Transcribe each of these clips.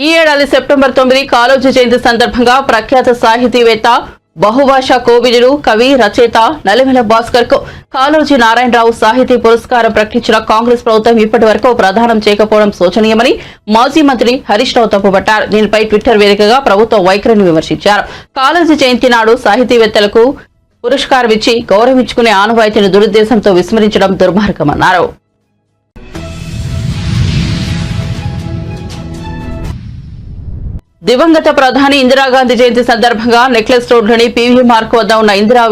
ఈ ఏడాది సెప్టెంబర్ 9 కాళోజీ జయంతి సందర్భంగా ప్రఖ్యాత సాహితీవేత్త బహుభాషా కోవిదుడు కవి రచయిత నలిమెల భాస్కర్ కు కాళోజీ నారాయణరావు సాహితీ పురస్కారం ప్రకటించిన కాంగ్రెస్ ప్రభుత్వం ఇప్పటి వరకు ప్రదానం చేయకపోవడం శోచనీయమని మాజీ మంత్రి హరీష్ రావు తప్పుపట్టారు. దీనిపై ట్విట్టర్ వేదికగా ప్రభుత్వ వైఖరిని విమర్శించారు. కాళోజీ జయంతి నాడు సాహితీవేత్తలకు పురస్కారం ఇచ్చి గౌరవించుకునే ఆనవాయితీని దురుద్దేశంతో విస్మరించడం దుర్మార్గమన్నారు. దివంగత ప్రధాని ఇందిరాగాంధీ జయంతి సందర్భంగా నెక్లెస్ రోడ్లోని పీవీ మార్క్ వద్ద ఉన్న ఇందిరా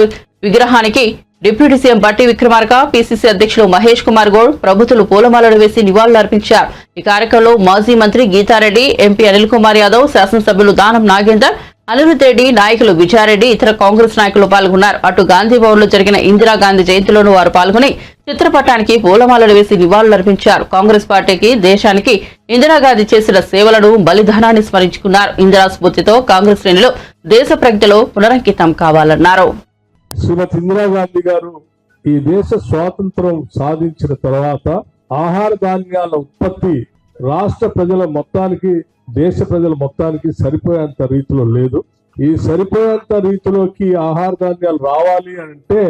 విగ్రహానికి డిప్యూటీ సీఎం బట్టి విక్రమార్క, పీసీసీ అధ్యక్షులు మహేష్ కుమార్ గౌడ్ ప్రభుత్వలు పూలమాలలు వేసి నివాళులర్పించారు. ఈ కార్యక్రమంలో మాజీ మంత్రి గీతారెడ్డి, ఎంపీ అనిల్ కుమార్ యాదవ్, శాసనసభ్యులు దానం నాగేందర్, అనిరుద్ రెడ్డి, నాయకులు విజయారెడ్డి, ఇతర కాంగ్రెస్ నాయకులు పాల్గొన్నారు. అటు గాంధీ భవన్ లో జరిగిన ఇందిరాగాంధీ జయంతిలోనూ వారు పాల్గొని చిత్రపటానికి పూలమాలలు వేసి నివాళులర్పించారు. కాంగ్రెస్ పార్టీకి, దేశానికి ఇందిరాగాంధీ చేసిన సేవలను, బలిదానాన్ని స్మరించుకున్నారు. ఇందిరా స్ఫూర్తితో కాంగ్రెస్ శ్రేణులు దేశ ప్రగతిలో పునరంకితం కావాలన్నారు. శ్రీమతి ఇందిరాగాంధీ గారు ఈ దేశ స్వాతంత్రం సాధించిన తర్వాత ఆహార ధాన్యాల ఉత్పత్తి రాష్ట్ర ప్రజల మొత్తానికి, దేశ ప్రజల మొత్తానికి సరిపోయేంత రీతిలో లేదు. ఈ సరిపోయేంత రీతిలోకి ఆహార ధాన్యాలు రావాలి అంటే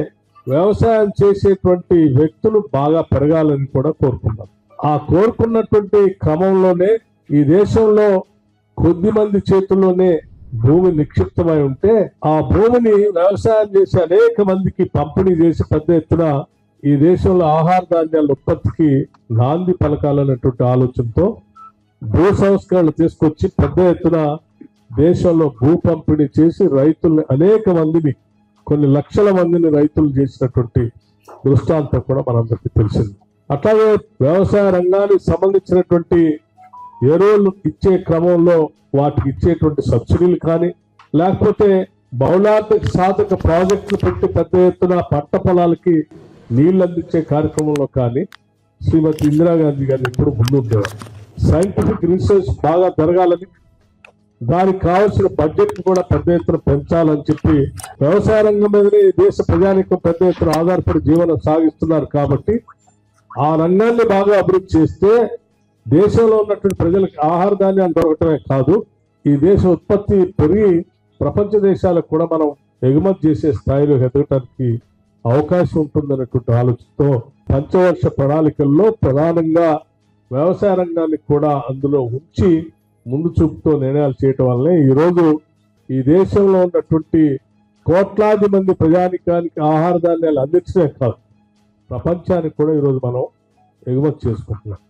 వ్యవసాయం చేసేటువంటి వ్యక్తులు బాగా పెరగాలని కూడా కోరుకున్నారు. ఆ కోరుకున్నటువంటి క్రమంలోనే ఈ దేశంలో కొద్ది మంది చేతుల్లోనే భూమి నిక్షిప్తమై ఉంటే ఆ భూమిని వ్యవసాయం చేసి అనేక మందికి పంపిణీ చేసి పెద్ద ఎత్తున ఈ దేశంలో ఆహార ధాన్యాల ఉత్పత్తికి నాంది పలకాలన్నటువంటి ఆలోచనతో భూ సంస్కరణలు తీసుకొచ్చి పెద్ద ఎత్తున దేశంలో భూ పంపిణీ చేసి రైతుల్ని అనేక మందిని, కొన్ని లక్షల మందిని రైతులు చేసినటువంటి దృష్టాంతం కూడా మనందరికీ తెలిసింది. అట్లాగే వ్యవసాయ రంగానికి సంబంధించినటువంటి ఎరువులు ఇచ్చే క్రమంలో వాటికి ఇచ్చేటువంటి సబ్సిడీలు కానీ, లేకపోతే బహుళార్థక సాధక ప్రాజెక్టులు పెట్టి పెద్ద ఎత్తున పంట పొలాలకి నీళ్లు అందించే కార్యక్రమంలో కానీ శ్రీమతి ఇందిరాగాంధీ గారు ఎప్పుడు ముందుండేవారు. సైంటిఫిక్ రీసెర్చ్ బాగా జరగాలని, దానికి కావాల్సిన బడ్జెట్ కూడా పెద్ద ఎత్తున పెంచాలని చెప్పి వ్యవసాయ రంగం మీదనే దేశ ప్రజానికం పెద్ద ఎత్తున ఆధారపడి జీవనం సాగిస్తున్నారు. కాబట్టి ఆ రంగాన్ని బాగా అభివృద్ధి చేస్తే దేశంలో ఉన్నటువంటి ప్రజలకు ఆహార ధాన్యాలు దొరకటమే కాదు, ఈ దేశ ఉత్పత్తి పెరిగి ప్రపంచ దేశాలకు కూడా మనం ఎగుమతి చేసే స్థాయిలో ఎదగటానికి అవకాశం ఉంటుందన్నటువంటి ఆలోచనతో పంచవర్ష ప్రణాళికల్లో ప్రధానంగా వ్యవసాయ రంగాన్ని కూడా అందులో ఉంచి ముందు చూపుతో నిర్ణయాలు చేయటం వల్లనే ఈరోజు ఈ దేశంలో ఉన్నటువంటి కోట్లాది మంది ప్రజానికానికి ఆహార ధాన్యాలు అందించడమే కాదు, ప్రపంచానికి కూడా ఈరోజు మనం ఎగుమతి చేసుకుంటున్నాం.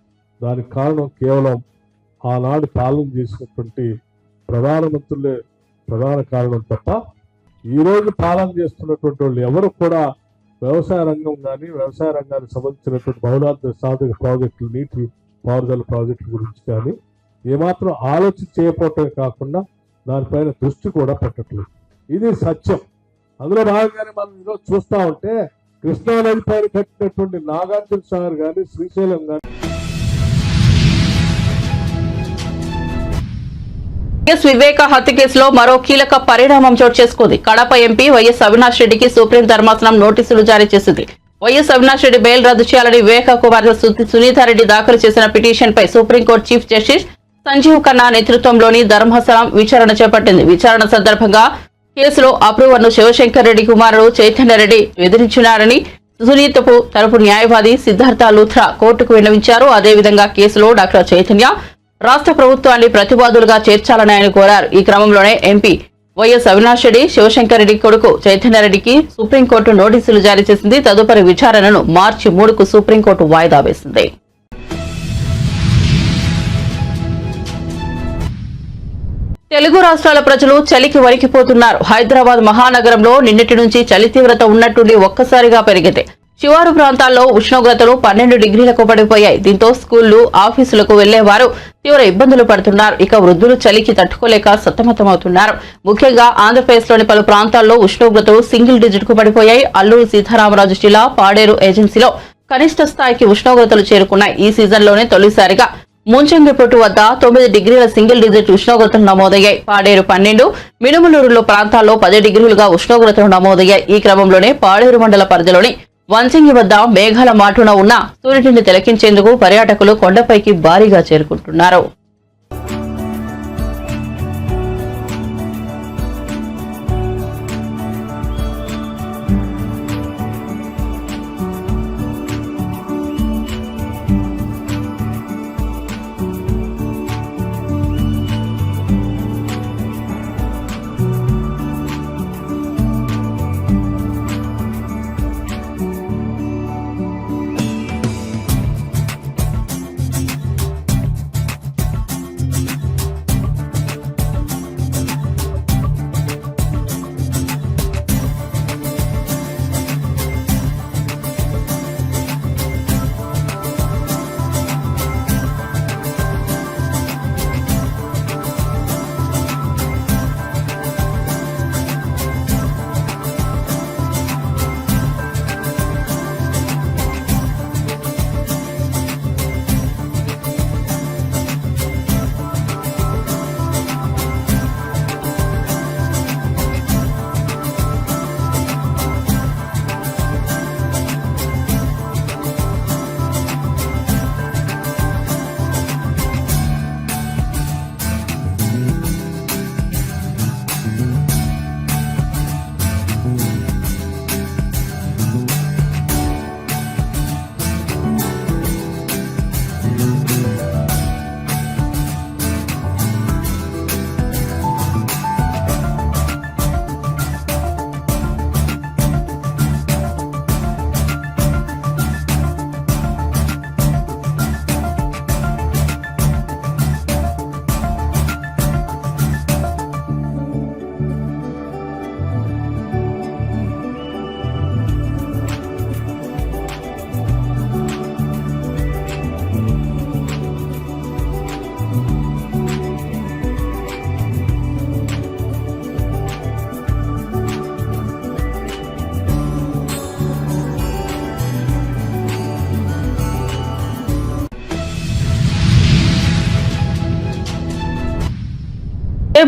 దానికి కారణం కేవలం ఆనాడు పాలన చేసినటువంటి ప్రధానమంత్రులే ప్రధాన కారణం తప్ప ఈరోజు పాలన చేస్తున్నటువంటి వాళ్ళు ఎవరు కూడా వ్యవసాయ రంగం కానీ, వ్యవసాయ రంగానికి సంబంధించినటువంటి బహుళార్థ సాధక ప్రాజెక్టులు, నీటి పారుదల ప్రాజెక్టుల గురించి కానీ ఏమాత్రం ఆలోచన చేయకపోవటమే కాకుండా దానిపైన దృష్టి కూడా పెట్టట్లేదు. ఇది సత్యం. అందులో భాగంగానే మనం ఈరోజు చూస్తా ఉంటే కృష్ణా నది పైన కట్టినటువంటి నాగార్జున సాగర్ కానీ, శ్రీశైలం కానీ వివేక హత్య కేసులో మరో కీలక పరిణామం చోటు చేసుకుంది. కడప ఎంపీ వైఎస్ అవినాష్ రెడ్డికి సుప్రీం ధర్మాసనం నోటీసులు జారీ చేసింది. వైఎస్ అవినాష్ రెడ్డి బెయిల్ రద్దు చేయాలని వివేక కుమార్తె సునీతారెడ్డి దాఖలు చేసిన పిటిషన్ పై supreme court chief justice Sanjiv Khanna నేతృత్వంలోని ధర్మాసనం విచారణ చేపట్టింది. విచారణ సందర్భంగా కేసులో అప్రూవర్ ను శివశంకర్ రెడ్డి కుమారుడు చైతన్యరెడ్డి ఎదిరించినారని సునీతకు తరపు న్యాయవాది సిద్ధార్థ లూథ్రా కోర్టుకు విన్నవించారు. అదేవిధంగా కేసులో డాక్టర్ చైతన్య రాష్ట్ర ప్రభుత్వాన్ని ప్రతివాదులుగా చేర్చాలని ఆయన కోరారు. ఈ క్రమంలోనే ఎంపీ వైఎస్ అవినాష్ రెడ్డి, శివశంకర్ రెడ్డి కొడుకు చైతన్యరెడ్డికి సుప్రీంకోర్టు నోటీసులు జారీ చేసింది. తదుపరి విచారణను మార్చి 3కు సుప్రీంకోర్టు వాయిదా వేసింది. తెలుగు రాష్ట్రాల ప్రజలు చలికి వణికిపోతున్నారు. హైదరాబాద్ మహానగరంలో నిన్నటి నుంచి చలి తీవ్రత ఉన్నట్టుండి ఒక్కసారిగా పెరిగింది. శివారు ప్రాంతాల్లో ఉష్ణోగ్రతలు 12 డిగ్రీలకు పడిపోయాయి. దీంతో స్కూళ్లు, ఆఫీసులకు వెళ్లేవారు తీవ్ర ఇబ్బందులు పడుతున్నారు. ఇక వృద్ధులు చలికి తట్టుకోలేక సతమతమవుతున్నారు. ముఖ్యంగా ఆంధ్రప్రదేశ్లోని పలు ప్రాంతాల్లో ఉష్ణోగ్రతలు సింగిల్ డిజిట్ కు పడిపోయాయి. అల్లూరు సీతారామరాజు జిల్లా పాడేరు ఏజెన్సీలో కనిష్ట స్థాయికి ఉష్ణోగ్రతలు చేరుకున్నాయి. ఈ సీజన్లోనే తొలిసారిగా ముంచంగిపొట్టు వద్ద 9 డిగ్రీల సింగిల్ డిజిట్ ఉష్ణోగ్రతలు నమోదయ్యాయి. పాడేరు 12, మినుములూరులో ప్రాంతాల్లో 10 డిగ్రీలుగా ఉష్ణోగ్రతలు నమోదయ్యాయి. ఈ క్రమంలోనే పాడేరు మండల పరిధిలోని వంచంగి వద్ద మేఘాల మాటున ఉన్న సూర్యుడిని తిలకించేందుకు పర్యాటకులు కొండపైకి భారీగా చేరుకుంటున్నారు.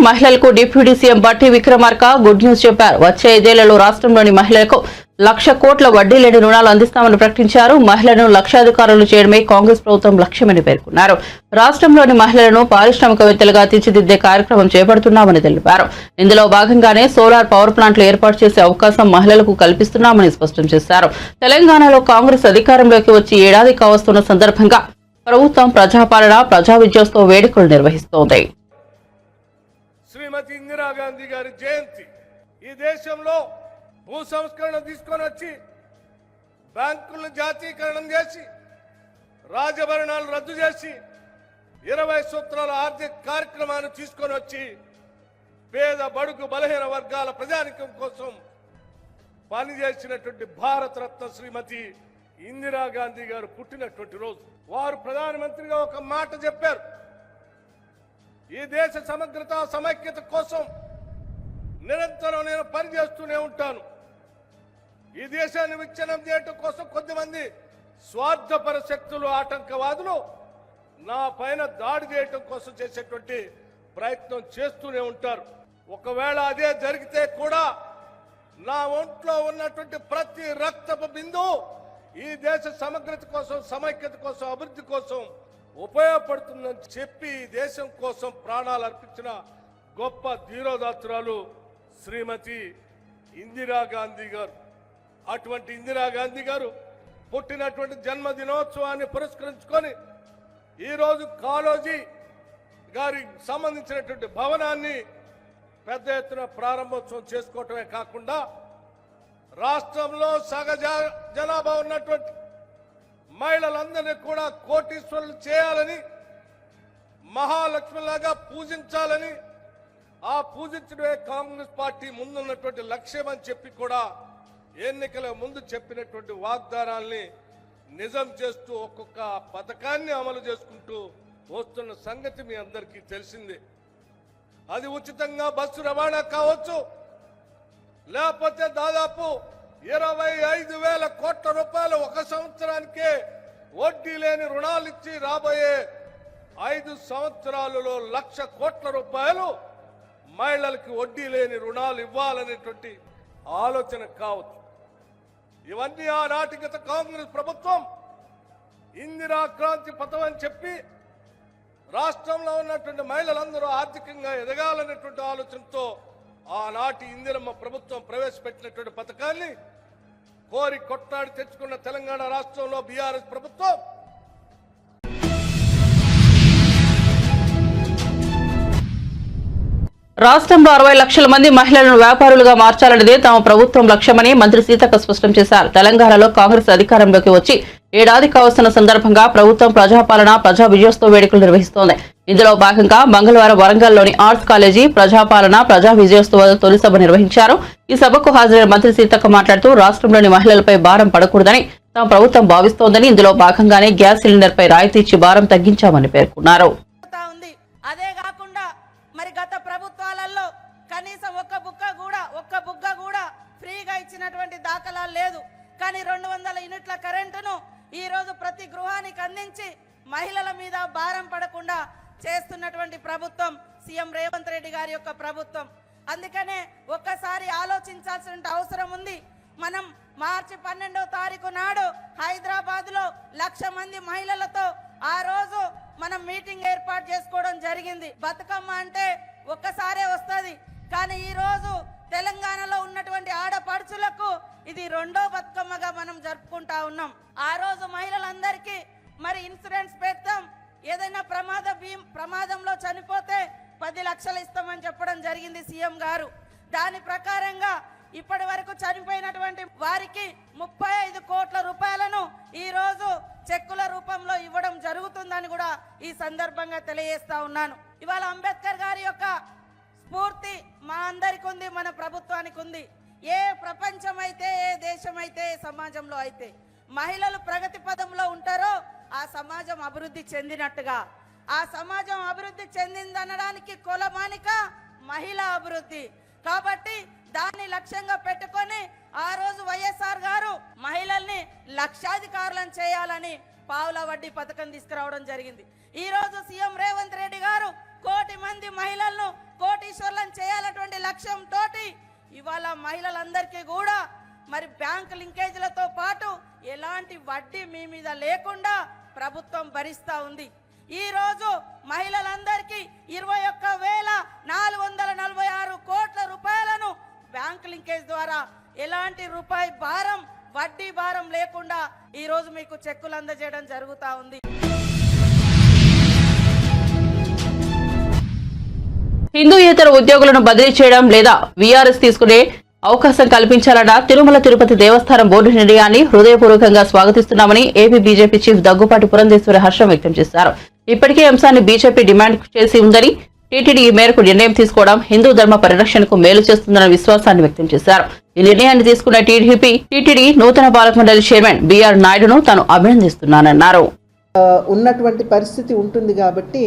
మహిళలకు డిప్యూటీ సీఎం బట్టి విక్రమార్క గుడ్ న్యూస్ చెప్పారు. వచ్చే 5 ఏళ్లలో రాష్ట్రంలోని మహిళలకు 1,00,000 కోట్ల వడ్డీ లేని రుణాలు అందిస్తామని ప్రకటించారు. మహిళలను లక్షాధికారులు చేయడమే కాంగ్రెస్ ప్రభుత్వం లక్ష్యమని పేర్కొన్నారు. రాష్ట్రంలోని మహిళలను పారిశ్రామికవేత్తలుగా తీర్చిదిద్దే కార్యక్రమం చేపడుతున్నామని తెలిపారు. ఇందులో భాగంగానే సోలార్ పవర్ ప్లాంట్లు ఏర్పాటు చేసే అవకాశం మహిళలకు కల్పిస్తున్నామని స్పష్టం చేశారు. తెలంగాణలో కాంగ్రెస్ అధికారంలోకి వచ్చి ఏడాది కావస్తున్న సందర్భంగా ప్రభుత్వం ప్రజాపాలన, ప్రజా విజయోత్సవ వేడుకలు నిర్వహిస్తోంది. శ్రీమతి ఇందిరాగాంధీ గారి జయంతి. ఈ దేశంలో భూ సంస్కరణ తీసుకొని వచ్చి బ్యాంకులను జాతీయకరణం చేసి రాజభరణాలు రద్దు చేసి 20 సూత్రాల ఆర్థిక కార్యక్రమాన్ని తీసుకొని వచ్చి పేద బడుగు బలహీన వర్గాల ప్రజానికం కోసం పనిచేసినటువంటి భారతరత్న శ్రీమతి ఇందిరాగాంధీ గారు పుట్టినటువంటి రోజు. వారు ప్రధానమంత్రిగా ఒక మాట చెప్పారు, ఈ దేశ సమగ్రత సమైక్యత కోసం నిరంతరం నేను పనిచేస్తూనే ఉంటాను. ఈ దేశాన్ని విచ్ఛిన్నం చేయడం కోసం కొద్దిమంది స్వార్థపర శక్తులు, ఆటంకవాదులు నా పైన దాడి చేయడం కోసం చేసేటువంటి ప్రయత్నం చేస్తూనే ఉంటారు. ఒకవేళ అదే జరిగితే కూడా నా ఒంట్లో ఉన్నటువంటి ప్రతి రక్తపు బిందువు ఈ దేశ సమగ్రత కోసం, సమైక్యత కోసం, అభివృద్ధి కోసం ఉపయోగపడుతుందని చెప్పి ఈ దేశం కోసం ప్రాణాలు అర్పించిన గొప్ప ధీరోదాత్తురాలు శ్రీమతి ఇందిరాగాంధీ గారు. అటువంటి ఇందిరాగాంధీ గారు పుట్టినటువంటి జన్మదినోత్సవాన్ని పురస్కరించుకొని ఈరోజు కాళోజీ గారికి సంబంధించినటువంటి భవనాన్ని పెద్ద ఎత్తున ప్రారంభోత్సవం చేసుకోవటమే కాకుండా రాష్ట్రంలో సగ జనాభా ఉన్నటువంటి మహిళలందరినీ కూడా కోటీశ్వరులు చేయాలని, మహాలక్ష్మిలాగా పూజించాలని, ఆ పూజించడమే కాంగ్రెస్ పార్టీ ముందున్నటువంటి లక్ష్యం అని చెప్పి కూడా ఎన్నికల ముందు చెప్పినటువంటి వాగ్దానాల్ని నిజం చేస్తూ ఒక్కొక్క పథకాన్ని అమలు చేసుకుంటూ వస్తున్న సంగతి మీ అందరికీ తెలిసిందే. అది ఉచితంగా బస్సు రవాణా కావచ్చు, లేకపోతే దాదాపు 25,000 కోట్ల రూపాయలు ఒక సంవత్సరానికే వడ్డీ లేని రుణాలు ఇచ్చి రాబోయే 5 సంవత్సరాలలో 1,00,000 కోట్ల రూపాయలు మహిళలకు వడ్డీ లేని రుణాలు ఇవ్వాలనేటువంటి ఆలోచన కావచ్చు. ఇవన్నీ ఆనాటి గత కాంగ్రెస్ ప్రభుత్వం ఇందిరా క్రాంతి పథం అని చెప్పి రాష్ట్రంలో ఉన్నటువంటి మహిళలందరూ ఆర్థికంగా ఎదగాలనేటువంటి ఆలోచనతో ఆనాటి ఇందిరమ్మ ప్రభుత్వం ప్రవేశపెట్టినటువంటి పథకాన్ని కోరి కొట్లాడి తెచ్చుకున్న తెలంగాణ రాష్ట్రంలో బీఆర్ఎస్ ప్రభుత్వం రాష్ట్రంలో 60 లక్షల మంది మహిళలను వ్యాపారులుగా మార్చాలన్నదే తమ ప్రభుత్వం లక్ష్యమని మంత్రి సీతక్క స్పష్టం చేశారు. తెలంగాణలో కాంగ్రెస్ అధికారంలోకి వచ్చి ఏడాది కావస్తున్న సందర్భంగా ప్రభుత్వం ప్రజాపాలన, ప్రజా విజయోత్సవ వేడుకలు నిర్వహిస్తోంది. ఇందులో భాగంగా మంగళవారం వరంగల్లోని ఆర్ట్స్ కాలేజీ ప్రజాపాలన, ప్రజా విజయోత్సవ తొలి సభ నిర్వహించారు. ఈ సభకు హాజరైన మంత్రి సీతక్క మాట్లాడుతూ రాష్ట్రంలోని మహిళలపై భారం పడకూడదని తమ ప్రభుత్వం భావిస్తోందని, ఇందులో భాగంగానే గ్యాస్ సిలిండర్పై రాయితీ ఇచ్చి భారం తగ్గించామని పేర్కొన్నారు. అదే కాకుండా మరి గత ప్రభుత్వాలలో కనీసం ఒక్క బుగ్గ కూడా ఫ్రీగా ఇచ్చినటువంటి దాఖలాలు లేదు. కానీ 200 యూనిట్ల కరెంటును ఈ రోజు ప్రతి గృహానికి అందించి మహిళల మీద భారం పడకుండా చేస్తున్నటువంటి ప్రభుత్వం సీఎం రేవంత్ రెడ్డి గారి యొక్క ప్రభుత్వం. అందుకనే ఒక్కసారి ఆలోచించాల్సిన అవసరం ఉంది. మనం మార్చి 12వ తారీఖు నాడు హైదరాబాద్ లో 1,00,000 మంది మహిళలతో ఆ రోజు మనం మీటింగ్ ఏర్పాటు చేసుకోవడం జరిగింది. బతుకమ్మ అంటే ఒక్కసారే వస్తుంది, కానీ ఈ రోజు తెలంగాణలో ఉన్నటువంటి ఆడపడుచులకు ఇది 2వ బతుకమ్మగా మనం జరుపుకుంటా ఉన్నాం. ఆ రోజు మహిళలందరికీ మరి ఇన్సూరెన్స్ పెడతాం, ఏదైనా ప్రమాదంలో చనిపోతే 10 లక్షలు ఇస్తామని చెప్పడం జరిగింది సీఎం గారు. దాని ప్రకారంగా ఇప్పటి వరకు చనిపోయినటువంటి వారికి 35 కోట్ల రూపాయలను ఈ రోజు చెక్కుల రూపంలో ఇవ్వడం జరుగుతుందని కూడా ఈ సందర్భంగా తెలియజేస్తా ఉన్నాను. ఇవాళ అంబేద్కర్ గారి యొక్క స్ఫూర్తి మా అందరికి ఉంది, మన ప్రభుత్వానికి ఉంది. ఏ ప్రపంచం అయితే, ఏ దేశం అయితే, ఏ సమాజంలో అయితే మహిళలు ప్రగతి పదంలో ఉంటారో ఆ సమాజం అభివృద్ధి చెందినట్టుగా, ఆ సమాజం అభివృద్ధి చెందిందనడానికి కొలమానిక మహిళా అభివృద్ధి. కాబట్టి దాన్ని లక్ష్యంగా పెట్టుకొని ఆ రోజు వైఎస్ఆర్ గారు మహిళల్ని లక్షాధికారులను చేయాలని పావుల వడ్డీ పథకం తీసుకురావడం జరిగింది. ఈ రోజు సీఎం రేవంత్ రెడ్డి గారు కోటి మంది మహిళలను కోటీశ్వర్లను చేయాలటువంటి లక్ష్యంతో ఇవాళ మహిళలందరికీ కూడా మరి బ్యాంక్ లింకేజీలతో పాటు ఎలాంటి వడ్డీ మీ మీద లేకుండా ప్రభుత్వం భరిస్తా ఉంది. ఈ రోజు మహిళలందరికీ 21,446 కోట్ల రూపాయలను బ్యాంక్ లింకేజ్ ద్వారా ఎలాంటి రూపాయి భారం వడ్డీ భారం లేకుండా ఈ రోజు మీకు చెక్కులు అందజేయడం జరుగుతా ఉంది. హిందూయేతర ఉద్యోగులను బదిలీ చేయడం లేదా వీఆర్ఎస్ తీసుకునే అవకాశం కల్పించాలన్న తిరుమల తిరుపతి దేవస్థానం బోర్డు నిర్ణయాన్ని హృదయపూర్వకంగా స్వాగతిస్తున్నామని AP BJP chief Daggubati Purandeswari హర్షం వ్యక్తం చేశారు. ఇప్పటికే అంశాన్ని బీజేపీ డిమాండ్ చేసి ఉందని, టీటీడీ ఈ మేరకు నిర్ణయం తీసుకోవడం హిందూ ధర్మ పరిరక్షణకు మేలు చేస్తుందన్న విశ్వాసాన్ని వ్యక్తం చేశారు. ఈ నిర్ణయాన్ని తీసుకున్న టీటీడీ నూతన పాలక మండలి చైర్మన్ బీఆర్ నాయుడును తాను అభినందిస్తున్నానన్నారు. ఉన్నటువంటి పరిస్థితి ఉంటుంది కాబట్టి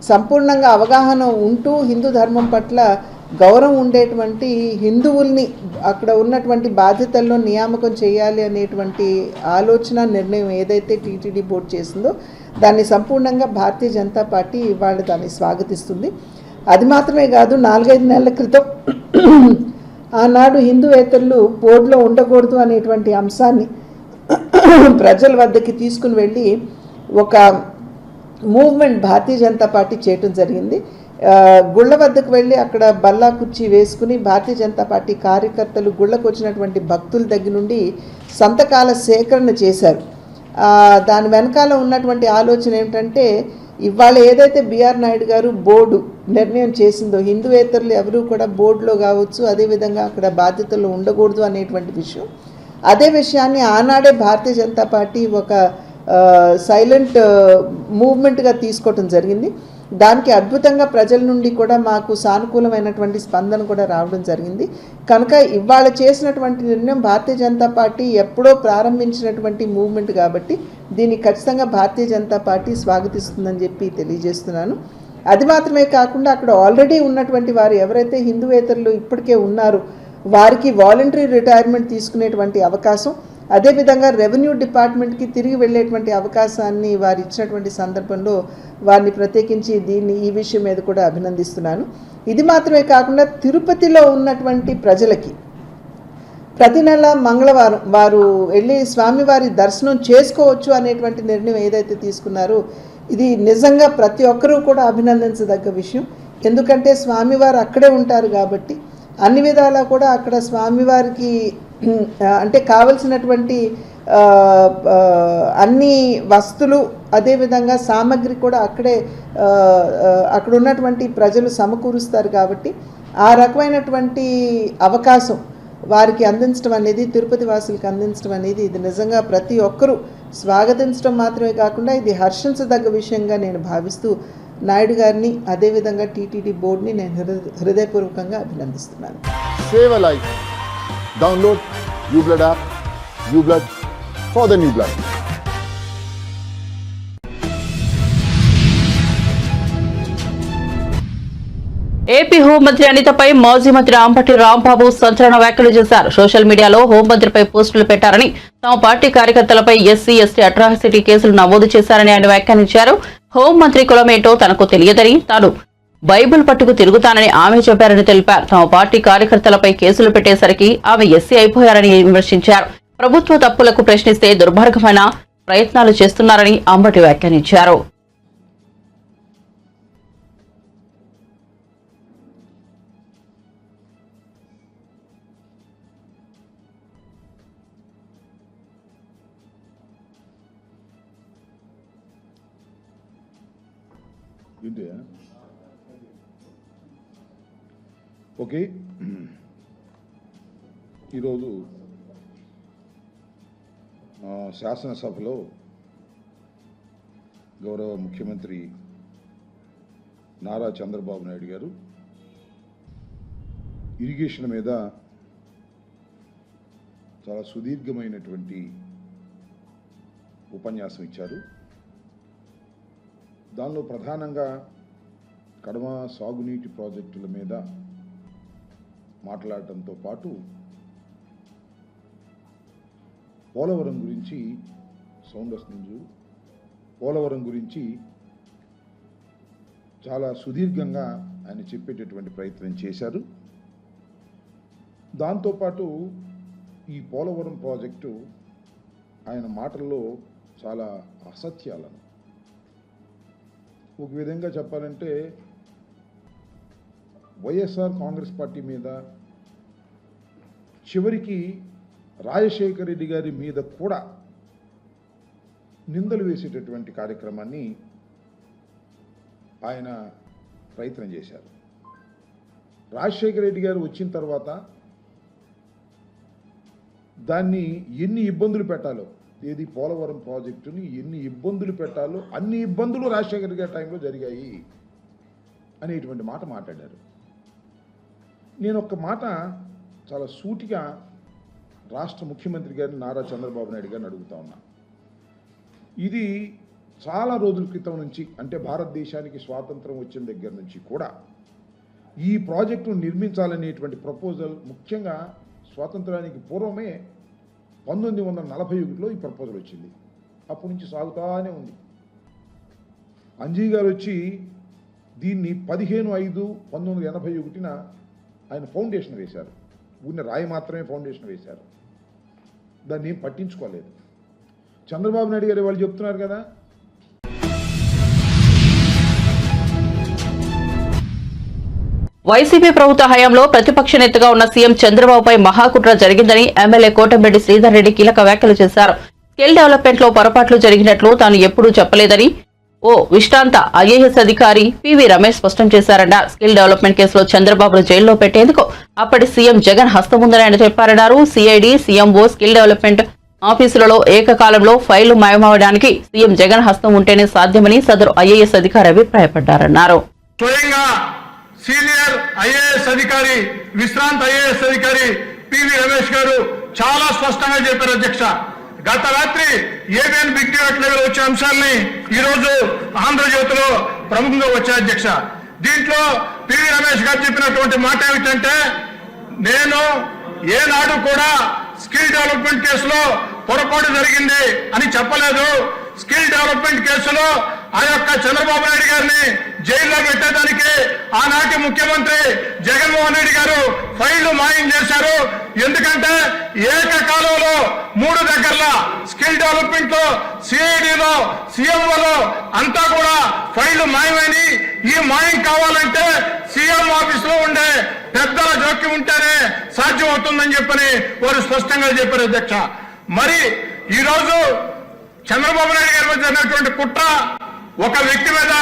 సంపూర్ణంగా అవగాహన ఉంటూ హిందూ ధర్మం పట్ల గౌరవం ఉండేటువంటి హిందువుల్ని అక్కడ ఉన్నటువంటి బాధ్యతల్లో నియామకం చేయాలి అనేటువంటి ఆలోచన నిర్ణయం ఏదైతే టీటీడీ బోర్డు చేసిందో దాన్ని సంపూర్ణంగా భారతీయ జనతా పార్టీ ఇవాళ దాన్ని స్వాగతిస్తుంది. అది మాత్రమే కాదు, 4-5 నెలల క్రితం ఆనాడు హిందూయేతరులు బోర్డులో ఉండకూడదు అనేటువంటి అంశాన్ని ప్రజల వద్దకి తీసుకుని వెళ్ళి ఒక మూవ్మెంట్ భారతీయ జనతా పార్టీ చేయటం జరిగింది. గుళ్ళ వద్దకు వెళ్ళి అక్కడ బల్లా కుర్చీ వేసుకుని భారతీయ జనతా పార్టీ కార్యకర్తలు గుళ్ళకు వచ్చినటువంటి భక్తుల దగ్గర నుండి సంతకాల సేకరణ చేశారు. దాని వెనకాల ఉన్నటువంటి ఆలోచన ఏమిటంటే, ఇవాళ ఏదైతే బీఆర్ నాయుడు గారు బోర్డు నిర్ణయం చేసిందో హిందూయేతరులు ఎవరూ కూడా బోర్డులో కావచ్చు, అదేవిధంగా అక్కడ బాధ్యతలు ఉండకూడదు అనేటువంటి విషయం, అదే విషయాన్ని ఆనాడే భారతీయ జనతా పార్టీ ఒక సైలెంట్ మూవ్మెంట్గా తీసుకోవటం జరిగింది. దానికి అద్భుతంగా ప్రజల నుండి కూడా మాకు సానుకూలమైనటువంటి స్పందన కూడా రావడం జరిగింది. కనుక ఇవాళ చేసినటువంటి నిర్ణయం భారతీయ జనతా పార్టీ ఎప్పుడో ప్రారంభించినటువంటి మూవ్మెంట్ కాబట్టి దీన్ని ఖచ్చితంగా భారతీయ జనతా పార్టీ స్వాగతిస్తుందని చెప్పి తెలియజేస్తున్నాను. అది మాత్రమే కాకుండా అక్కడ ఆల్రెడీ ఉన్నటువంటి వారు ఎవరైతే హిందూయేతరులు ఇప్పటికే ఉన్నారో వారికి వాలంటరీ రిటైర్మెంట్ తీసుకునేటువంటి అవకాశం, అదేవిధంగా రెవెన్యూ డిపార్ట్మెంట్కి తిరిగి వెళ్ళేటువంటి అవకాశాన్ని వారు ఇచ్చినటువంటి సందర్భంలో వారిని ప్రత్యేకించి ఈ విషయం మీద కూడా అభినందిస్తున్నాను. ఇది మాత్రమే కాకుండా తిరుపతిలో ఉన్నటువంటి ప్రజలకి ప్రతి నెల మంగళవారం వారు వెళ్ళి స్వామివారి దర్శనం చేసుకోవచ్చు అనేటువంటి నిర్ణయం ఏదైతే తీసుకున్నారో ఇది నిజంగా ప్రతి ఒక్కరూ కూడా అభినందించదగ్గ విషయం. ఎందుకంటే స్వామివారు అక్కడే ఉంటారు కాబట్టి అన్ని విధాలా కూడా అక్కడ స్వామివారికి అంటే కావలసినటువంటి అన్ని వస్తువులు అదేవిధంగా సామగ్రి కూడా అక్కడ ఉన్నటువంటి ప్రజలు సమకూరుస్తారు కాబట్టి ఆ రకమైనటువంటి అవకాశం వారికి అందించడం అనేది, తిరుపతి వాసులకు అందించడం అనేది ఇది నిజంగా ప్రతి ఒక్కరూ స్వాగతించడం మాత్రమే కాకుండా ఇది హర్షించదగ్గ విషయంగా నేను భావిస్తూ నాయుడు గారిని అదేవిధంగా టీటీడీ బోర్డుని నేను హృదయపూర్వకంగా అభినందిస్తున్నాను. Save a life. Download UBlood app. UBlood for the new blood. AP హోంమంత్రి అనితపై మాజీ మంత్రి అంబటి రాంబాబు సంచలన వ్యాఖ్యలు చేశారు. సోషల్ మీడియాలో హోంమంత్రిపై పోస్టులు పెట్టారని, తమ పార్టీ కార్యకర్తలపై ఎస్సీ ఎస్టీ అట్రాసిటీ కేసులు నమోదు చేశారని ఆయన వ్యాఖ్యానించారు. హోంమంత్రి కులమేంటో తనకు తెలియదని, తాను బైబిల్ పట్టుకు తిరుగుతానని ఆమె చెప్పారని తెలిపారు. తమ పార్టీ కార్యకర్తలపై కేసులు పెట్టేసరికి ఆమె ఎస్సీ అయిపోయారని విమర్శించారు. ప్రభుత్వ తప్పులకు ప్రశ్నిస్తే దుర్మార్గమైన ప్రయత్నాలు చేస్తున్నారని అంబటి వ్యాఖ్యానించారు. ఓకే, ఈరోజు శాసనసభలో గౌరవ ముఖ్యమంత్రి నారా చంద్రబాబు నాయుడు గారు ఇరిగేషన్ మీద చాలా సుదీర్ఘమైనటువంటి ఉపన్యాసం ఇచ్చారు. దానిలో ప్రధానంగా కడమ సాగునీటి ప్రాజెక్టుల మీద మాట్లాడటంతో పాటు పోలవరం గురించి పోలవరం గురించి చాలా సుదీర్ఘంగా ఆయన చెప్పేటటువంటి ప్రయత్నం చేశారు. దాంతోపాటు ఈ పోలవరం ప్రాజెక్టు ఆయన మాటల్లో చాలా అసత్యాలను, ఒక విధంగా చెప్పాలంటే వైఎస్ఆర్ కాంగ్రెస్ పార్టీ మీద, చివరికి రాజశేఖర రెడ్డి గారి మీద కూడా నిందలు వేసేటటువంటి కార్యక్రమాన్ని ఆయన ప్రయత్నం చేశారు. రాజశేఖర రెడ్డి గారు వచ్చిన తర్వాత దాన్ని ఎన్ని ఇబ్బందులు పెట్టాలో, ఏది పోలవరం ప్రాజెక్టుని ఎన్ని ఇబ్బందులు పెట్టాలో అన్ని ఇబ్బందులు రాజశేఖర రెడ్డి గారి టైంలో జరిగాయి అనేటువంటి మాట మాట్లాడారు. నేను ఒక్క మాట చాలా సూటిగా రాష్ట్ర ముఖ్యమంత్రి గారిని నారా చంద్రబాబు నాయుడు గారిని అడుగుతా ఉన్నా. ఇది చాలా రోజుల క్రితం నుంచి, అంటే భారతదేశానికి స్వాతంత్రం వచ్చిన దగ్గర నుంచి కూడా ఈ ప్రాజెక్టును నిర్మించాలనేటువంటి ప్రపోజల్, ముఖ్యంగా స్వాతంత్రానికి పూర్వమే 1941లో ఈ ప్రపోజల్ వచ్చింది. అప్పటి నుంచి సాగుతానే ఉంది. అంజీ గారు వచ్చి దీన్ని 15/5/1981 ఆయన ఫౌండేషన్ వేశారు. ఊరిని రాయి మాత్రమే ఫౌండేషన్ వేశారు, దాన్ని ఏం పట్టించుకోలేదు. చంద్రబాబు నాయుడు గారు వాళ్ళు చెప్తున్నారు కదా, వైసీపీ ప్రభుత్వ హయాంలో ప్రతిపక్ష నేతగా ఉన్న సీఎం చంద్రబాబుపై మహాకుట్ర జరిగిందని ఎమ్మెల్యే కోటంరెడ్డి శ్రీధర్ రెడ్డి కీలక వ్యాఖ్యలు చేశారు. స్కిల్ డెవలప్మెంట్ లో పొరపాట్లు జరిగినట్లు తాను ఎప్పుడూ చెప్పలేదని ఓ విశ్రాంత ఐఏఎస్ అధికారి పివి రమేష్ స్పష్టం చేశారన్నారు. స్కిల్ డెవలప్మెంట్ కేసులో చంద్రబాబును జైల్లో పెట్టేందుకు అప్పటి సీఎం జగన్ హస్తం ఉందని ఆయన చెప్పారన్నారు. సిఐడి, సీఎంఓ, స్కిల్ డెవలప్మెంట్ ఆఫీసులలో ఏకకాలంలో ఫైళ్లు మాయమవడానికి సీఎం జగన్ హస్తం ఉంటేనే సాధ్యమని సదరు ఐఏఎస్ అధికారి అభిప్రాయపడ్డారన్నారు. స్వయంగా సీనియర్ ఐఏఎస్ అధికారి, విశ్రాంత ఐఏఎస్ అధికారి పివి రమేష్ గారు చాలా స్పష్టంగా చెప్పారు. అధ్యక్ష, గత రాత్రి ఏబిఎన్ బిగ్ డిబేట్ లెవెల్ వచ్చే అంశాలని ఈ రోజు ఆంధ్రజ్యోతిలో ప్రముఖంగా వచ్చాయి. అధ్యక్ష, దీంట్లో పివి రమేష్ గారు చెప్పినటువంటి మాట ఏమిటంటే, నేను ఏనాడు కూడా స్కిల్ డెవలప్మెంట్ కేసులో పొరపాటు జరిగింది అని చెప్పలేదు. స్కిల్ డెవలప్మెంట్ కేసులో ఆ యొక్క చంద్రబాబు నాయుడు గారిని జైల్లో పెట్టేదానికి ఆనాటి ముఖ్యమంత్రి జగన్మోహన్ రెడ్డి గారు ఫైళ్లు మాయం చేశారు. ఎందుకంటే ఏకకాలంలో 3 దగ్గరలో స్కిల్ డెవలప్మెంట్ లో, సిఐడిలో, సీఎంఓలో అంతా కూడా ఫైళ్లు మాయమని, ఈ మాయం కావాలంటే సీఎం ఆఫీస్ లో ఉండే పెద్దల జోక్యం ఉంటేనే సాధ్యం అవుతుందని చెప్పని వారు స్పష్టంగా చెప్పారు. అధ్యక్ష, మరి ఈ రోజు చంద్రబాబు నాయుడు గారి మీద జరిగినటువంటి కుట్ర ఒక వ్యక్తి మీద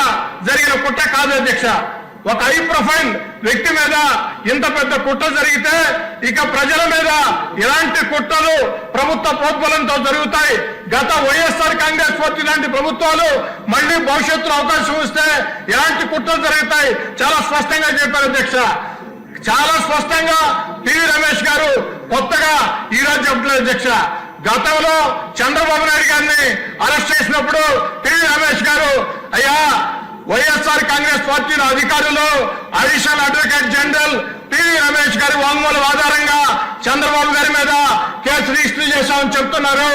జరిగిన కుట్ర కాదు. అధ్యక్ష, ఒక హై ప్రొఫైల్ వ్యక్తి మీద ఇంత పెద్ద కుట్ర జరిగితే ఇక ప్రజల మీద ఇలాంటి కుట్రలు ప్రభుత్వ ప్రోద్బలంతో జరుగుతాయి. గత వైఎస్ఆర్ కాంగ్రెస్ పార్టీ లాంటి ప్రభుత్వాలు మళ్లీ భవిష్యత్తులో అవకాశం వస్తే ఇలాంటి కుట్రలు జరుగుతాయి. చాలా స్పష్టంగా చెప్పారు. అధ్యక్ష, చాలా స్పష్టంగా పివి రమేష్ గారు కొత్తగా ఈ రోజు చెప్తున్నారు. అధ్యక్ష, గతంలో చంద్రబాబు నాయుడు గారిని అరెస్ట్ చేసినప్పుడు పివి రమేష్ గారు, అయ్యా వైఎస్ఆర్ కాంగ్రెస్ పార్టీలో అధికారులు additional advocate general PV Ramesh గారి వాంగ్మూలం ఆధారంగా చంద్రబాబు గారి మీద కేసు రిజిస్టర్ చేశామని చెప్తున్నారు.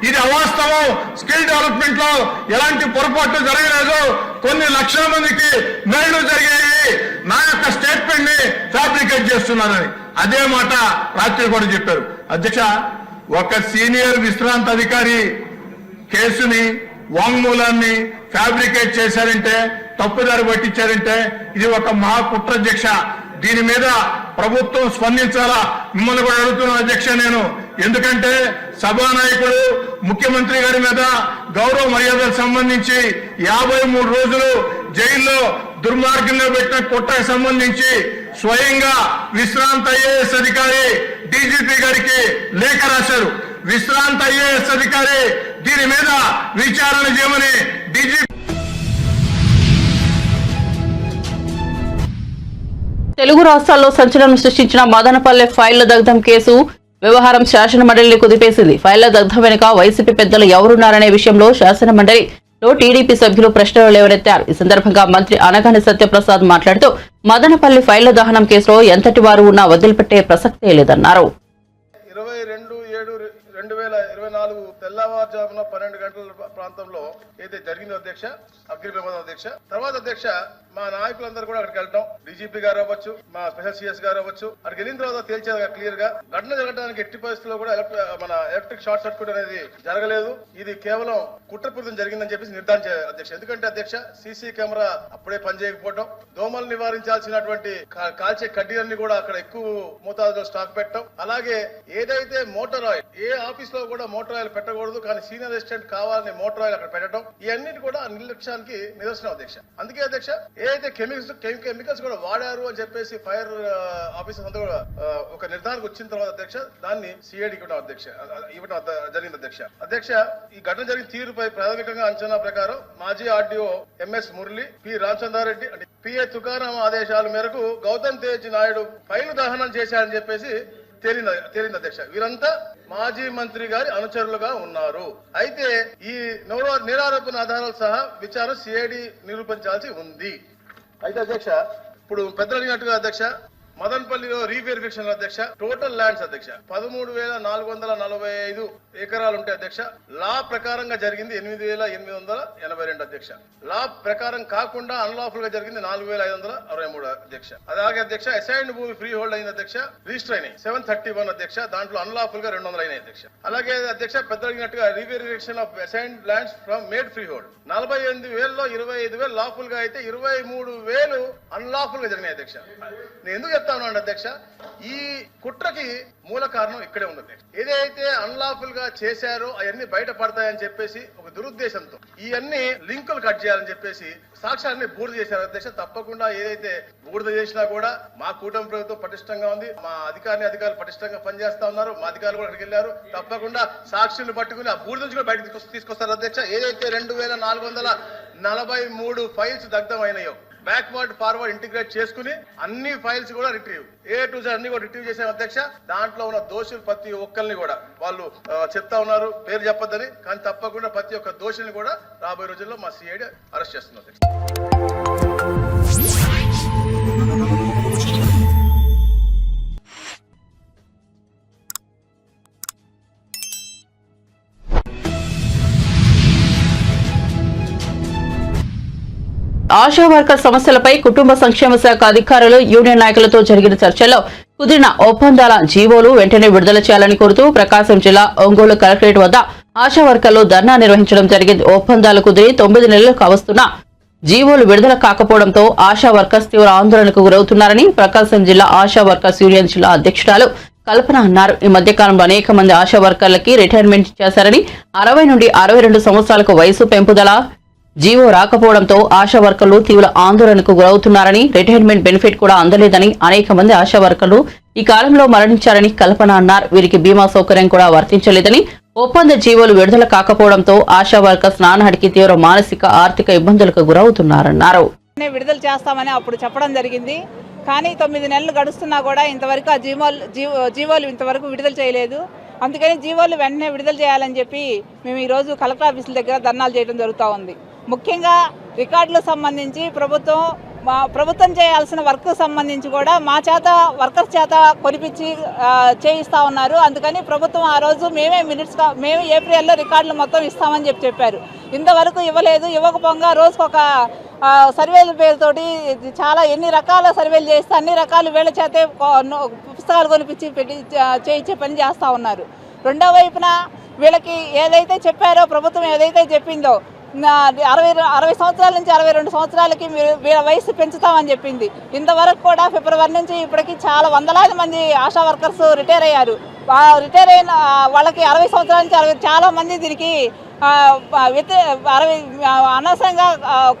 ఇది అవాస్తవం. స్కిల్ డెవలప్మెంట్ లో ఎలాంటి పొరపాట్లు జరగలేదు. కొన్ని లక్షల మందికి మేళ్లు జరిగాయి. నా యొక్క స్టేట్మెంట్ ని ఫ్యాబ్రికేట్ చేస్తున్నారని అదే మాట రాత్రి కూడా చెప్పారు. అధ్యక్ష, ఒక సీనియర్ విశ్రాంత అధికారి కేసుని, వాంగ్మూలాన్ని ఫ్యాబ్రికేట్ చేశారంటే, తప్పుదారి పట్టించారంటే ఇది ఒక మహాకుట్ర. అధ్యక్ష, దీని మీద ప్రభుత్వం స్పందించాలా మిమ్మల్ని కూడా అడుగుతున్నాను. అధ్యక్ష, నేను ఎందుకంటే సభానాయకుడు ముఖ్యమంత్రి గారి మీద గౌరవ మర్యాదలకు సంబంధించి 53 రోజులు జైల్లో దుర్మార్గంగా పెట్టిన కుట్రకు సంబంధించి స్వయంగా విశ్రాంత ఐఏఎస్ అధికారి డీజీపీ గారికి లేఖ రాశారు. విశ్రాంత ఐఏఎస్ అధికారి దీని మీద విచారణ చేయమని డీజీపీ. తెలుగు రాష్ట్రాల్లో సంచలనం సృష్టించిన మదనపల్లె ఫైళ్ల దగ్ధం కేసు వ్యవహారం శాసనమండలిని కుదిపేసింది. ఫైళ్ల దగ్ధం వెనుక వైసీపీ పెద్దలు ఎవరున్నారనే విషయంలో శాసనమండలిలో టీడీపీ సభ్యులు ప్రశ్నలు లేవనెత్తారు. ఈ సందర్భంగా మంత్రి అనగాని సత్యప్రసాద్ మాట్లాడుతూ మదనపల్లి ఫైళ్ల దహనం కేసులో ఎంతటి వారు ఉన్నా వదిలిపెట్టే ప్రసక్తే లేదన్నారు. 22/7/2021 2024 తెల్లవారుజామున 12 గంటల ప్రాంతంలో ఏదైతే జరిగిందో అధ్యక్ష, అగ్ని ప్రమాదం అధ్యక్ష. తర్వాత అధ్యక్ష మా నాయకులందరూ కూడా అక్కడికి వెళ్ళటం, డీజీపీ గారు అవ్వచ్చు, మా స్పెషల్ సిఎస్ గారు అవ్వచ్చు, అక్కడికి వెళ్ళిన తర్వాత తేల్చేది క్లియర్ గా ఘటన జరగడానికి ఎట్టి పరిస్థితుల్లో కూడా ఎలక్ట్రిక్ షార్ట్ సర్క్యూట్ అనేది జరగలేదు. ఇది కేవలం కుట్రపూరితం జరిగిందని చెప్పేసి నిర్ధారించారు అధ్యక్ష. ఎందుకంటే అధ్యక్ష సీసీ కెమెరా అప్పుడే పనిచేయకపోవడం, దోమలు నివారించాల్సినటువంటి కాల్చే కడ్డీలన్నీ కూడా అక్కడ ఎక్కువ మోతాదులో స్టాక్ పెట్టడం, అలాగే ఏదైతే మోటార్ ఆయిల్ ఏ ఆఫీస్ లో కూడా మోటార్ ఆయిల్ పెట్టకూడదు కానీ సీనియర్ అసిస్టెంట్ కావాలని మోటార్ ఆయిల్ అక్కడ పెట్టడం, ఇవన్నిటి కూడా నిర్లక్ష్యానికి నిదర్శనం అధ్యక్ష. అందుకే అధ్యక్ష ఏదైతే కెమికల్స్ కూడా వాడారు అని చెప్పేసి ఫైర్ ఆఫీసర్స్ అంతా కూడా ఒక నిర్ధారణకు వచ్చిన తర్వాత అధ్యక్ష దాన్ని సిఐడి ఇవ్వడం జరిగింది అధ్యక్ష. అధ్యక్ష ఈ ఘటన జరిగిన తీరుపై ప్రాథమికంగా అంచనా ప్రకారం మాజీ RDO MS Murali, P Ramachandra Reddy అంటే పిఏ తుకారాం ఆదేశాల మేరకు గౌతమ్ తేజ్ నాయుడు ఫైలు దహనం చేశారని చెప్పేసి తేలింది అధ్యక్ష. వీరంతా మాజీ మంత్రి గారి అనుచరులుగా ఉన్నారు. అయితే ఈ నేరారోపణ ఆధారాలు సహా విచారణ సిఐడి నిరూపించాల్సి ఉంది. అయితే అధ్యక్ష ఇప్పుడు పెద్దలు అడిగినట్టుగా అధ్యక్ష మదన్పల్లిలో రీవెరిఫికేషన్ అధ్యక్ష టోటల్ ల్యాండ్స్ అధ్యక్ష 13,445 ఎకరాలు ఉంటాయి అధ్యక్ష. లా ప్రకారంగా జరిగింది 8,882 అధ్యక్ష. లా ప్రకారం కాకుండా అన్లాఫుల్ గా జరిగింది 4,563 అధ్యక్ష. అలాగే అధ్యక్ష అసైన్డ్ భూమి ఫ్రీ హోల్డ్ అయింది అధ్యక్ష, రిజిస్టర్ అయినాయి 731 అధ్యక్ష. దాంట్లో అన్లాఫుల్ గా 200 అయినాయి అధ్యక్ష. అలాగే అధ్యక్ష పెద్ద అడిగినట్టుగా reverification of assigned lands from made freehold 48,000లో 25,000 లాఫుల్ గా అయితే 23,000 అన్లాఫుల్ గా జరిగినాయి అధ్యక్ష. నేను ఎందుకు చెప్తాను అంటే అధ్యక్ష ఈ కుట్రకి మూల కారణం ఇక్కడే ఉంది అధ్యక్ష. ఏదైతే అన్లాఫుల్ గా చేశారో అవన్నీ బయటపడతాయని చెప్పేసి ఒక దురుద్దేశంతో ఇవన్నీ లింకులు కట్ చేయాలని చెప్పేసి సాక్ష్యాన్ని బూడిద చేశారు అధ్యక్ష. తప్పకుండా ఏదైతే బూడిద చేసినా కూడా మా కూటమి ప్రభుత్వం పటిష్టంగా ఉంది, మా అధికారులు పటిష్టంగా పనిచేస్తా ఉన్నారు, మా అధికారులు కూడా అక్కడికి వెళ్ళారు. తప్పకుండా సాక్షులను పట్టుకుని ఆ బూడిద నుంచి కూడా బయటకు తీసుకొస్తారు అధ్యక్ష. ఏదైతే 2,443 ఫైల్స్ దగ్ధమైనాయో బ్యాక్వర్డ్ ఫార్వర్డ్ ఇంటిగ్రేట్ చేసుకుని అన్ని ఫైల్స్ కూడా రిట్రీవ్ A to Z అన్ని కూడా రిట్రీవ్ చేశాం అధ్యక్ష. దాంట్లో ఉన్న దోషులు ప్రతి ఒక్కరిని కూడా వాళ్ళు చెప్తా ఉన్నారు, పేరు చెప్పొద్దని, కానీ తప్పకుండా ప్రతి ఒక్క దోషుల్ని కూడా రాబోయే రోజుల్లో మా సిఐడి అరెస్ట్ చేస్తున్నారు అధ్యక్ష. ఆశా వర్కర్ సమస్యలపై కుటుంబ సంక్షేమ శాఖ అధికారులు యూనియన్ నాయకులతో జరిగిన చర్చల్లో కుదిరిన ఒప్పందాల జీవోలు వెంటనే విడుదల చేయాలని కోరుతూ ప్రకాశం జిల్లా ఒంగోలు కలెక్టరేట్ వద్ద ఆశా వర్కర్లు ధర్నా నిర్వహించడం జరిగింది. ఒప్పందాలు కుదిరి 9 నెలలు కావస్తున్నా జీవోలు విడుదల కాకపోవడంతో ఆశా వర్కర్స్ తీవ్ర ఆందోళనకు గురవుతున్నారని ప్రకాశం జిల్లా ఆశా వర్కర్స్ యూనియన్ జిల్లా అధ్యక్షురాలు కల్పన అన్నారు. ఈ మధ్య కాలంలో అనేక మంది ఆశా వర్కర్లకి రిటైర్మెంట్ చేశారని 60 నుండి 62 సంవత్సరాలకు వయసు పెంపుదల జీవో రాకపోవడంతో ఆశా వర్కర్లు తీవ్ర ఆందోళనకు గురవుతున్నారని, రిటైర్మెంట్ బెనిఫిట్ కూడా అందలేదని అనేక మంది ఆశా వర్కర్లు ఈ కాలంలో మరణించారని కల్పన అన్నారు. వీరికి బీమా సౌకర్యం కూడా వర్తించలేదని, ఒప్పంద జీవోలు విడుదల కాకపోవడంతో ఆశా వర్కర్స్ నానాటికి తీవ్ర మానసిక ఆర్థిక ఇబ్బందులకు గురవుతున్నారన్నారు. విడుదల చేస్తామని అప్పుడు చెప్పడం జరిగింది. కానీ 9 నెలలు గడుస్తున్నా కూడా ఇంతవరకు ఆ జీవోలు ఇంతవరకు విడుదల చేయలేదు. అందుకని జీవోలు వెంటనే విడుదల చేయాలని చెప్పి మేము ఈరోజు కలెక్టర్ ఆఫీసుల దగ్గర ధర్నాలు చేయడం జరుగుతూ ఉంది. ముఖ్యంగా రికార్డులకు సంబంధించి ప్రభుత్వం చేయాల్సిన వర్క్ సంబంధించి కూడా మా చేత వర్కర్స్ చేత కొనిపించి చేయిస్తూ ఉన్నారు. అందుకని ప్రభుత్వం ఆ రోజు మేమే ఏప్రిల్లో రికార్డులు మొత్తం ఇస్తామని చెప్పారు. ఇంతవరకు ఇవ్వలేదు. ఇవ్వకపోగా రోజుకొక సర్వేల పేరుతోటి చాలా ఎన్ని రకాల సర్వేలు చేస్తే అన్ని రకాలు వీళ్ళ చేతే పుస్తకాలు కొనిపించి చేయించే పని చేస్తూ ఉన్నారు. రెండో వైపున వీళ్ళకి ఏదైతే చెప్పారో ప్రభుత్వం ఏదైతే చెప్పిందో 60 సంవత్సరాల నుంచి 62 సంవత్సరాలకి వీళ్ళ వయసు పెంచుతామని చెప్పింది. ఇంతవరకు కూడా ఫిబ్రవరి నుంచి ఇప్పటికి చాలా వందలాది మంది ఆశా వర్కర్స్ రిటైర్ అయ్యారు. రిటైర్ అయిన వాళ్ళకి 60 సంవత్సరాల నుంచి 60 చాలా మంది దీనికి అనవసరంగా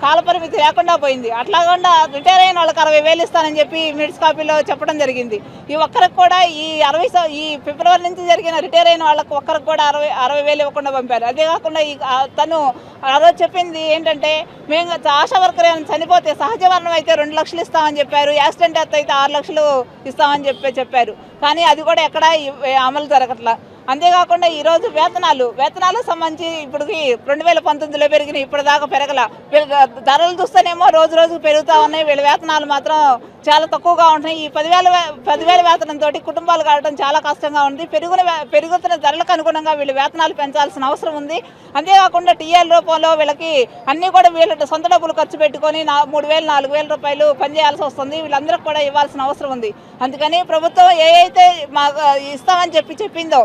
కాలపరిమితి లేకుండా పోయింది. అట్లాగకుండా రిటైర్ అయిన వాళ్ళకి 60,000 ఇస్తానని చెప్పి మినిట్స్ కాపీలో చెప్పడం జరిగింది. ఈ ఒక్కరికి కూడా ఈ ఫిబ్రవరి నుంచి జరిగిన రిటైర్ అయిన వాళ్ళకి ఒక్కరికి కూడా 60,000 ఇవ్వకుండా పంపారు. అదే కాకుండా తను ఆ రోజు చెప్పింది ఏంటంటే, మేము ఆశా వర్కర్ చనిపోతే సహజ మరణం అయితే 2 లక్షలు ఇస్తామని చెప్పారు, యాక్సిడెంట్ డెత్ అయితే 6 లక్షలు ఇస్తామని చెప్పారు. కానీ అది కూడా ఎక్కడా అమలు జరగట్లా. అంతేకాకుండా ఈరోజు వేతనాలకు సంబంధించి ఇప్పటికి 2019లో పెరిగినాయి, ఇప్పటిదాకా పెరగల. ధరలు చూస్తేనేమో రోజు పెరుగుతూ ఉన్నాయి, వీళ్ళ వేతనాలు మాత్రం చాలా తక్కువగా ఉంటున్నాయి. ఈ 10,000 వేతనంతో కుటుంబాలు గడవడం చాలా కష్టంగా ఉంది. పెరుగుతున్న ధరలకు అనుగుణంగా వీళ్ళు వేతనాలు పెంచాల్సిన అవసరం ఉంది. అంతేకాకుండా టీఎల్ రూపంలో వీళ్ళకి అన్నీ కూడా వీళ్ళ సొంత డబ్బులు ఖర్చు పెట్టుకొని 3,000, 4,000 రూపాయలు పనిచేయాల్సి వస్తుంది. వీళ్ళందరికీ కూడా ఇవ్వాల్సిన అవసరం ఉంది. అందుకని ప్రభుత్వం ఏవైతే మాకు ఇస్తామని చెప్పిందో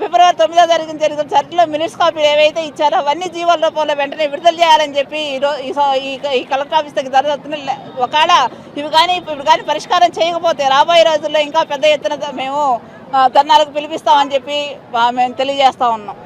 ఫిబ్రవరి 9వ జరిగిన చర్చలో మినిట్స్ కాపీలు ఏవైతే ఇచ్చారో అవన్నీ జీవోల రూపంలో వెంటనే విడుదల చేయాలని చెప్పి ఈ కలెక్టర్ ఆఫీస్ దగ్గర జరుగుతున్న ఒకవేళ ఇప్పుడు కానీ పరిష్కారం చేయకపోతే రాబోయే రోజుల్లో ఇంకా పెద్ద ఎత్తున మేము ధర్నాలకు పిలిపిస్తామని చెప్పి మేము తెలియజేస్తా ఉన్నాం.